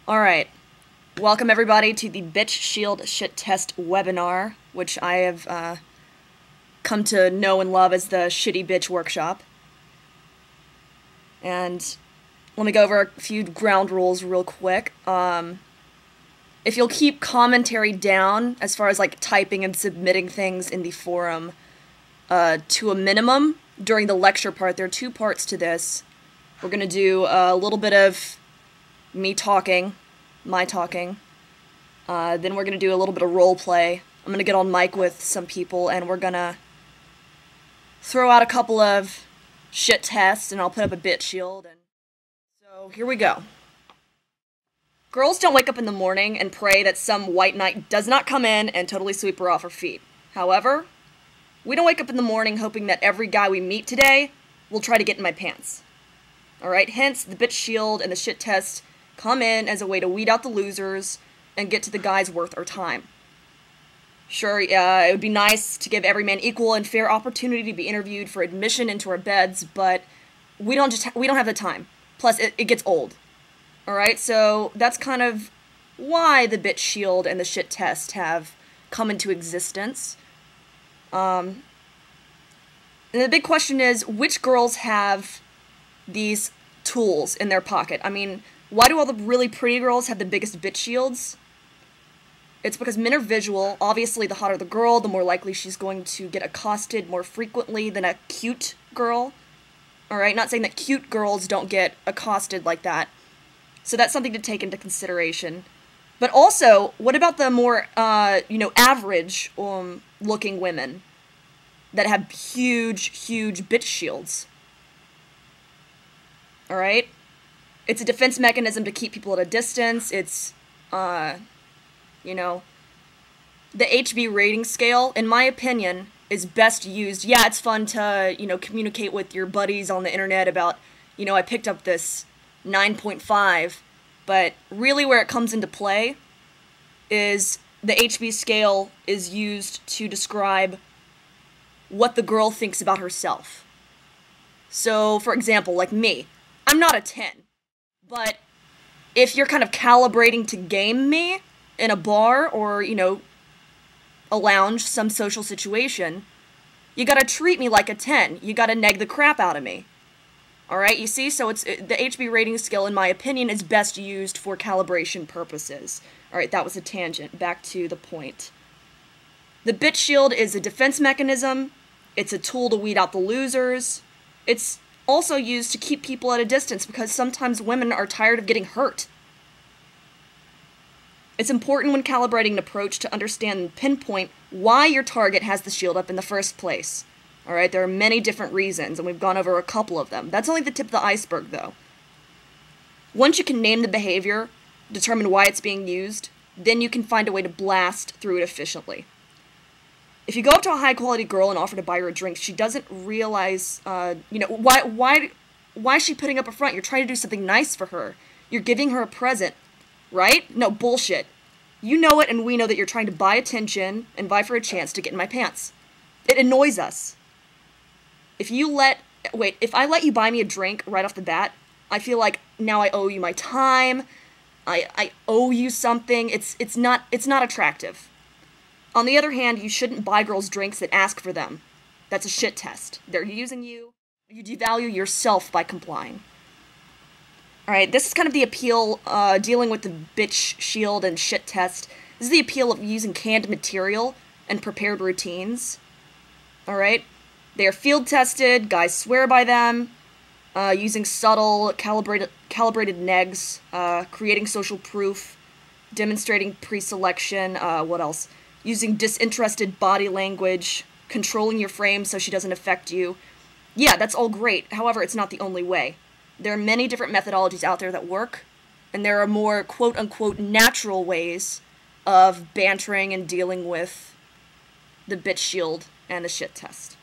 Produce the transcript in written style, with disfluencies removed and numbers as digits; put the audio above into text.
Alright, welcome everybody to the Bitch Shield Shit Test webinar, which I have come to know and love as the Shitty Bitch Workshop. And let me go over a few ground rules real quick. If you'll keep commentary down, as far as like typing and submitting things in the forum, to a minimum during the lecture part, there are two parts to this. We're gonna do a little bit of me talking, my talking. Then we're gonna do a little bit of role play. I'm gonna get on mic with some people, and we're gonna throw out a couple of shit tests, and I'll put up a bit shield. And so here we go. Girls don't wake up in the morning and pray that some white knight does not come in and totally sweep her off her feet. However, we don't wake up in the morning hoping that every guy we meet today will try to get in my pants. Alright, hence the bitch shield and the shit test come in as a way to weed out the losers and get to the guys worth our time. Sure, it would be nice to give every man equal and fair opportunity to be interviewed for admission into our beds, but we don't have the time. Plus, it gets old. Alright, so that's kind of why the bitch shield and the shit test have come into existence. And the big question is, which girls have these tools in their pocket? I mean, why do all the really pretty girls have the biggest bitch shields? It's because men are visual. Obviously, the hotter the girl, the more likely she's going to get accosted more frequently than a cute girl. Alright, not saying that cute girls don't get accosted like that. So that's something to take into consideration. But also, what about the more, average looking women that have huge bitch shields? Alright? It's a defense mechanism to keep people at a distance. It's, the HB rating scale, in my opinion, is best used. Yeah, it's fun to, communicate with your buddies on the internet about, I picked up this 9.5, but really where it comes into play is the HB scale is used to describe what the girl thinks about herself. So, for example, like me, I'm not a 10, but if you're kind of calibrating to game me in a bar or, a lounge, some social situation, you gotta treat me like a 10. You gotta neg the crap out of me. Alright, you see? So the HB rating scale, in my opinion, is best used for calibration purposes. Alright, that was a tangent. Back to the point. The bitch shield is a defense mechanism. It's a tool to weed out the losers. It's also used to keep people at a distance because sometimes women are tired of getting hurt. It's important when calibrating an approach to understand and pinpoint why your target has the shield up in the first place. Alright, there are many different reasons, and we've gone over a couple of them. That's only the tip of the iceberg, though. Once you can name the behavior, determine why it's being used, then you can find a way to blast through it efficiently. If you go up to a high-quality girl and offer to buy her a drink, she doesn't realize, why is she putting up a front? You're trying to do something nice for her. You're giving her a present, right? No, bullshit. You know it, and we know that you're trying to buy attention and vie for a chance to get in my pants. It annoys us. If I let you buy me a drink right off the bat, I feel like now I owe you my time. I owe you something. It's not attractive. On the other hand, you shouldn't buy girls drinks that ask for them. That's a shit test. They're using you. You devalue yourself by complying. Alright, this is kind of the appeal, dealing with the bitch shield and shit test. This is the appeal of using canned material and prepared routines. Alright? They are field tested, guys swear by them, using subtle, calibrated negs, creating social proof, demonstrating pre-selection, what else? Using disinterested body language, controlling your frame so she doesn't affect you. Yeah, that's all great. However, it's not the only way. There are many different methodologies out there that work, and there are more quote-unquote natural ways of bantering and dealing with the bitch shield and the shit test.